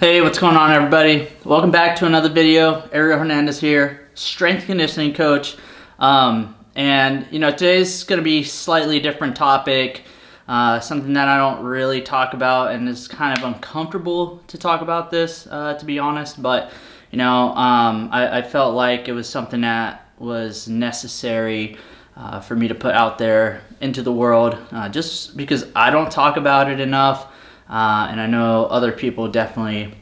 Hey, what's going on, everybody? Welcome back to another video. Ariel Hernandez here, strength conditioning coach. Today's going to be a slightly different topic, something that I don't really talk about, and it's kind of uncomfortable to talk about this, to be honest. But I felt like it was something that was necessary for me to put out there into the world, just because I don't talk about it enough. And I know other people definitely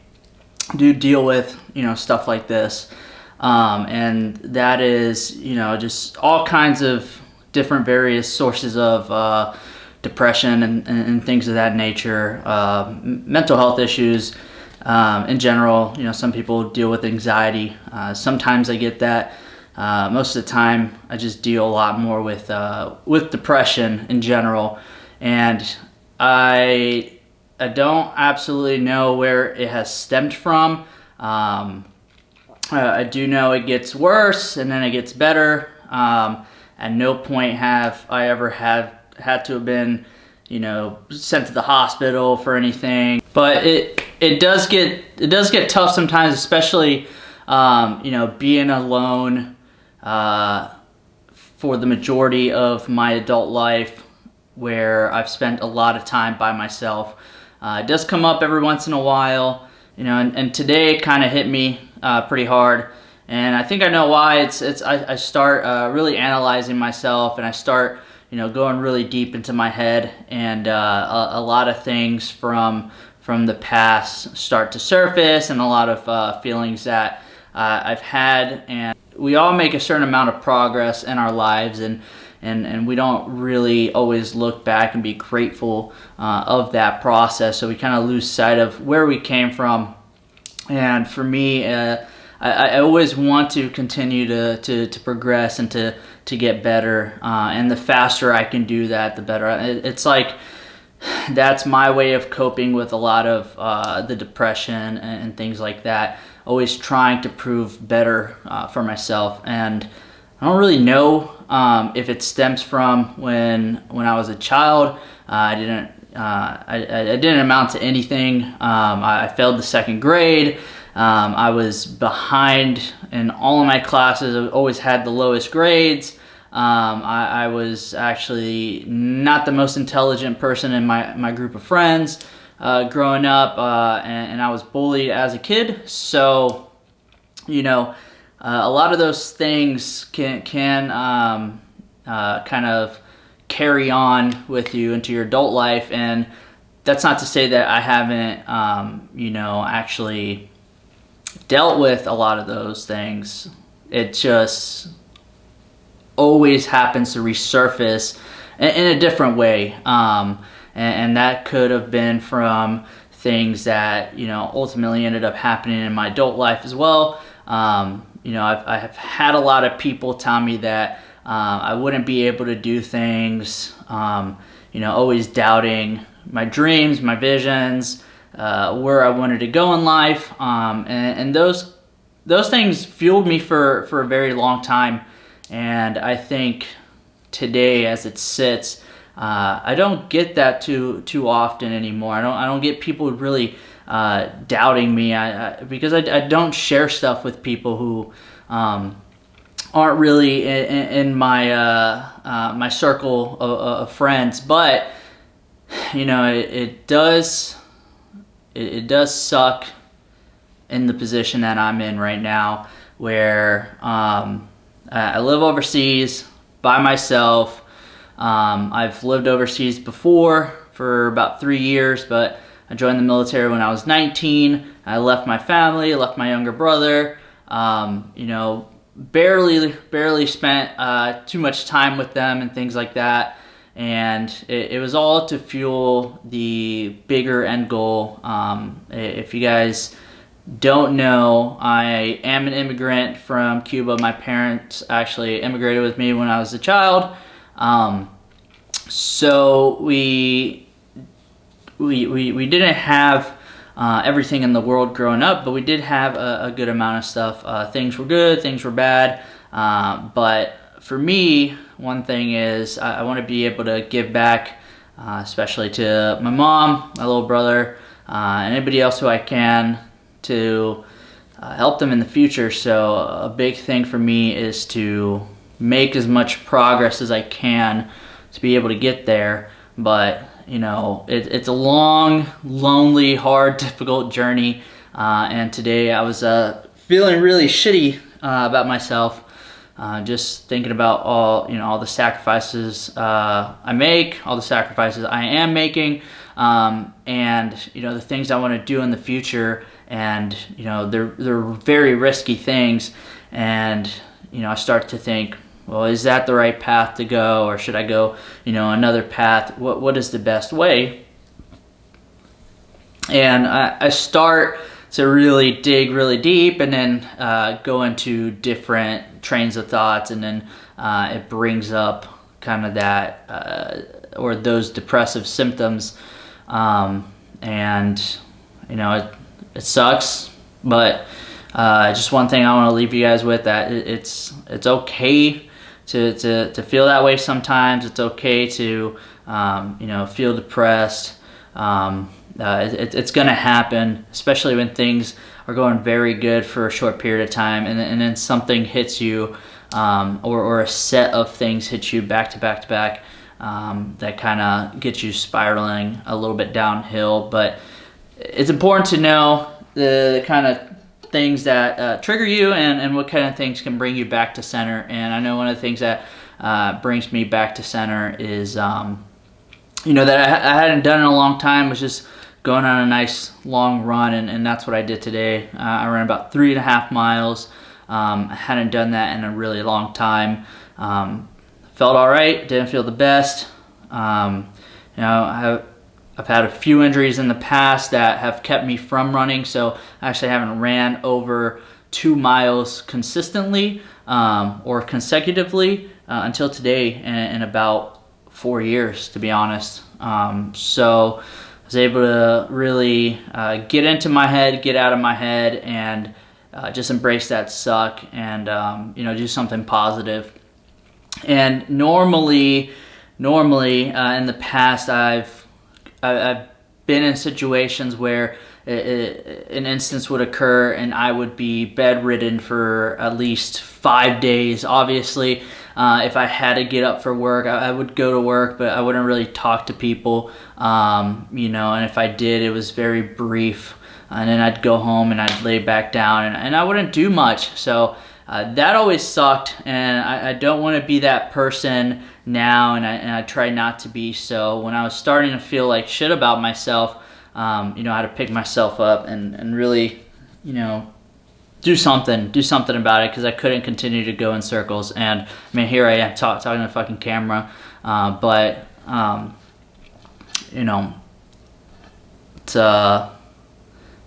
do deal with, stuff like this. And that is, just all kinds of different various sources of depression and things of that nature, mental health issues in general. Some people deal with anxiety. Sometimes I get that. Most of the time I just deal a lot more with depression in general. And I don't absolutely know where it has stemmed from. I do know it gets worse and then it gets better. At no point have I ever had to have been, sent to the hospital for anything. But it does get tough sometimes, especially being alone for the majority of my adult life, where I've spent a lot of time by myself. It does come up every once in a while, and today it kind of hit me pretty hard, and I think I know why. I start really analyzing myself, and I start going really deep into my head, and a lot of things from the past start to surface, and a lot of feelings that I've had. And we all make a certain amount of progress in our lives, and we don't really always look back and be grateful of that process. So we kind of lose sight of where we came from. And for me, I always want to continue to progress and to get better. And the faster I can do that, the better. It's like that's my way of coping with a lot of the depression and things like that. Always trying to prove better for myself. And I don't really know if it stems from when I was a child. I didn't amount to anything. I failed the second grade. I was behind in all of my classes. I always had the lowest grades. I was actually not the most intelligent person in my group of friends growing up, and I was bullied as a kid. So, a lot of those things can kind of carry on with you into your adult life, and that's not to say that I haven't, actually dealt with a lot of those things. It just always happens to resurface in a different way, and that could have been from things that ultimately ended up happening in my adult life as well. I have had a lot of people tell me that I wouldn't be able to do things, always doubting my dreams, my visions, where I wanted to go in life, and those things fueled me for a very long time. And I think today, as it sits, I don't get that too often anymore. I don't get people really doubting me, because I don't share stuff with people who aren't really in my circle of friends. But it does suck in the position that I'm in right now, where I live overseas by myself. I've lived overseas before for about 3 years, but I joined the military when I was 19. I left my family, left my younger brother. Barely spent too much time with them and things like that. And it was all to fuel the bigger end goal. If you guys don't know, I am an immigrant from Cuba. My parents actually immigrated with me when I was a child. So we didn't have everything in the world growing up, but we did have a good amount of stuff. Things were good, things were bad. But for me, one thing is I want to be able to give back, especially to my mom, my little brother, and anybody else who I can, to help them in the future. So a big thing for me is to make as much progress as I can to be able to get there. But you know, it's a long, lonely, hard, difficult journey. And today I was feeling really shitty about myself, just thinking about all the sacrifices I make, all the sacrifices I am making, and the things I want to do in the future. And they're very risky things, and I start to think, well, is that the right path to go, or should I go another path? What is the best way? And I start to really dig really deep, and then go into different trains of thoughts, and then it brings up kind of that or those depressive symptoms, and it sucks, but just one thing I want to leave you guys with, that it's okay to feel that way sometimes. It's okay to feel depressed. It's gonna happen, especially when things are going very good for a short period of time, and then something hits you, or a set of things hits you back to back to back, that kind of gets you spiraling a little bit downhill. But it's important to know the kind of things that trigger you, and what kind of things can bring you back to center. And I know one of the things that brings me back to center is that I hadn't done in a long time, was just going on a nice long run, and that's what I did today. I ran about 3.5 miles. I hadn't done that in a really long time. Felt all right, didn't feel the best. I've had a few injuries in the past that have kept me from running, so I actually haven't ran over 2 miles consistently, or consecutively, until today, in about 4 years, to be honest. So I was able to really get into my head, get out of my head, and just embrace that suck, and do something positive. And normally in the past, I've been in situations where an instance would occur and I would be bedridden for at least 5 days. Obviously, if I had to get up for work, I would go to work, but I wouldn't really talk to people, and if I did, it was very brief, and then I'd go home and I'd lay back down, and I wouldn't do much. So that always sucked, and I don't want to be that person now, and I try not to be. So when I was starting to feel like shit about myself, I had to pick myself up and really, do something about it, because I couldn't continue to go in circles. And I mean, here I am talking to a fucking camera, but it's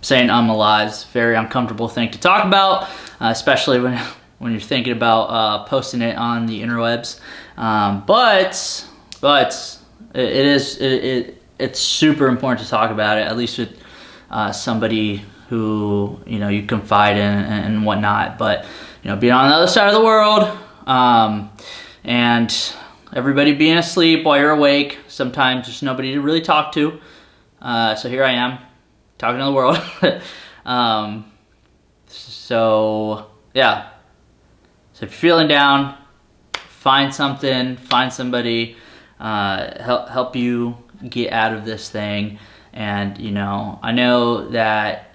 saying I'm alive is a very uncomfortable thing to talk about, especially when you're thinking about posting it on the interwebs. But it's super important to talk about it, at least with somebody who you confide in and whatnot. But being on the other side of the world, and everybody being asleep while you're awake, sometimes there's nobody to really talk to. So here I am, talking to the world. So yeah. So if you're feeling down, find somebody, help you get out of this thing. And I know that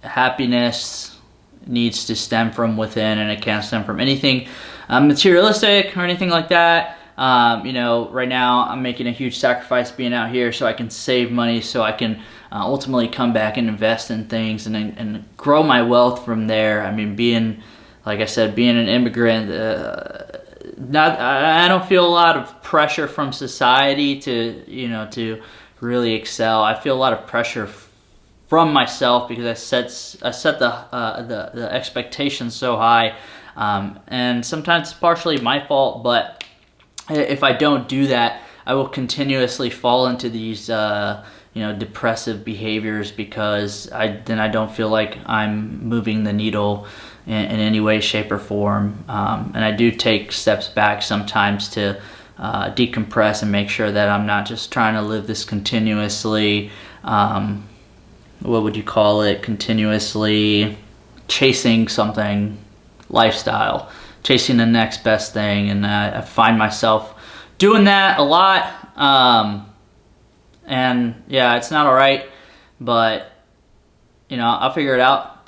happiness needs to stem from within, and it can't stem from anything materialistic or anything like that. Right now I'm making a huge sacrifice being out here so I can save money, so I can ultimately come back and invest in things, and grow my wealth from there. I mean, like I said, being an immigrant, I don't feel a lot of pressure from society to really excel. I feel a lot of pressure from myself, because I set the expectations so high, and sometimes it's partially my fault. But if I don't do that, I will continuously fall into these depressive behaviors, because I don't feel like I'm moving the needle in any way, shape, or form. And I do take steps back sometimes to decompress and make sure that I'm not just trying to live this continuously what would you call it, continuously chasing something, lifestyle, chasing the next best thing, and I find myself doing that a lot. And yeah, it's not all right, but you know, I'll figure it out.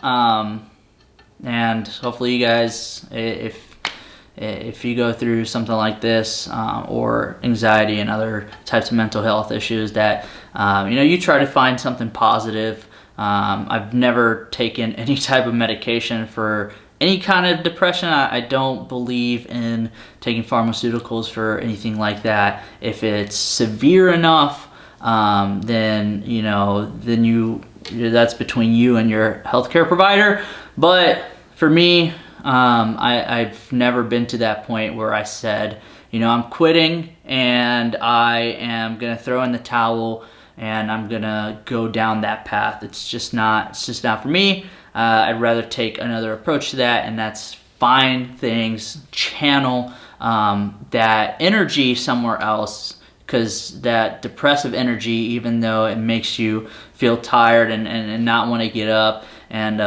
And hopefully you guys, if you go through something like this, or anxiety and other types of mental health issues, that you know, you try to find something positive. I've never taken any type of medication for any kind of depression. I don't believe in taking pharmaceuticals for anything like that. If it's severe enough, then you know, that's between you and your healthcare provider. But for me, I've never been to that point where I said, you know, I'm quitting and I am gonna throw in the towel and I'm gonna go down that path. It's just not for me. I'd rather take another approach to that, and that's find things, channel that energy somewhere else, because that depressive energy, even though it makes you feel tired and not want to get up and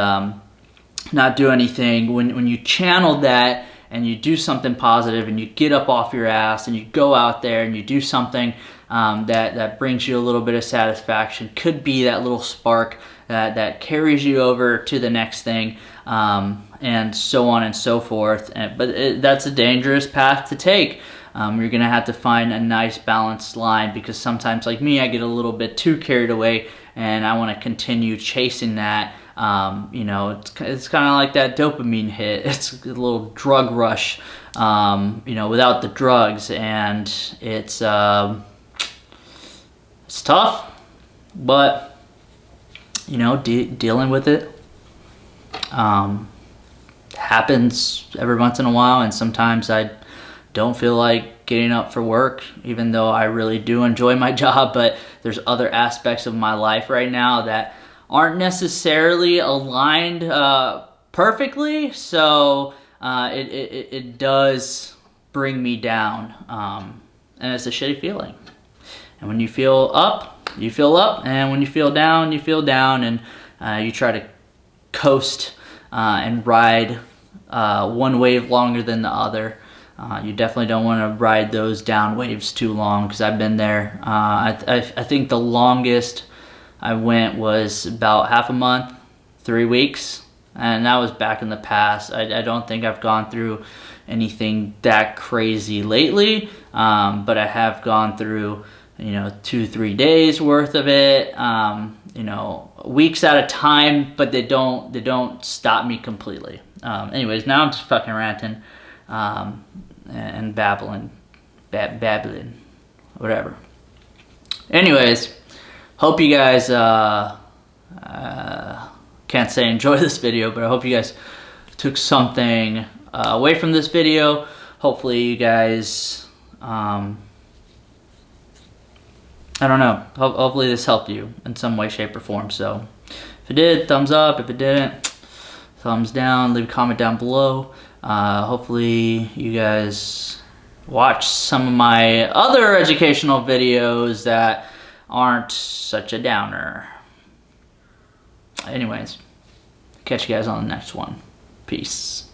not do anything, when you channel that and you do something positive and you get up off your ass and you go out there and you do something that brings you a little bit of satisfaction, could be that little spark that carries you over to the next thing, and so on and so forth. But that's a dangerous path to take. You're gonna have to find a nice balanced line, because sometimes, like me, I get a little bit too carried away and I want to continue chasing that. You know, it's kind of like that dopamine hit. It's a little drug rush, you know, without the drugs, and it's tough, but you know, dealing with it happens every once in a while, and sometimes I don't feel like getting up for work, even though I really do enjoy my job. But there's other aspects of my life right now that aren't necessarily aligned perfectly, so it does bring me down, and it's a shitty feeling. And when you feel up, you feel up, and when you feel down, you feel down, and you try to coast and ride one wave longer than the other. You definitely don't want to ride those down waves too long, because I've been there. I think the longest I went was about half a month, 3 weeks, and that was back in the past. I don't think I've gone through anything that crazy lately, but I have gone through, you know, 2-3 days worth of it, you know, weeks at a time, but they don't stop me completely. Anyways, now I'm just fucking ranting and babbling, whatever. Anyways, hope you guys, can't say enjoy this video, but I hope you guys took something away from this video. Hopefully you guys, I don't know, hopefully this helped you in some way, shape, or form. So if it did, thumbs up. If it didn't, thumbs down. Leave a comment down below. Hopefully you guys watch some of my other educational videos that aren't such a downer. Anyways, catch you guys on the next one. Peace.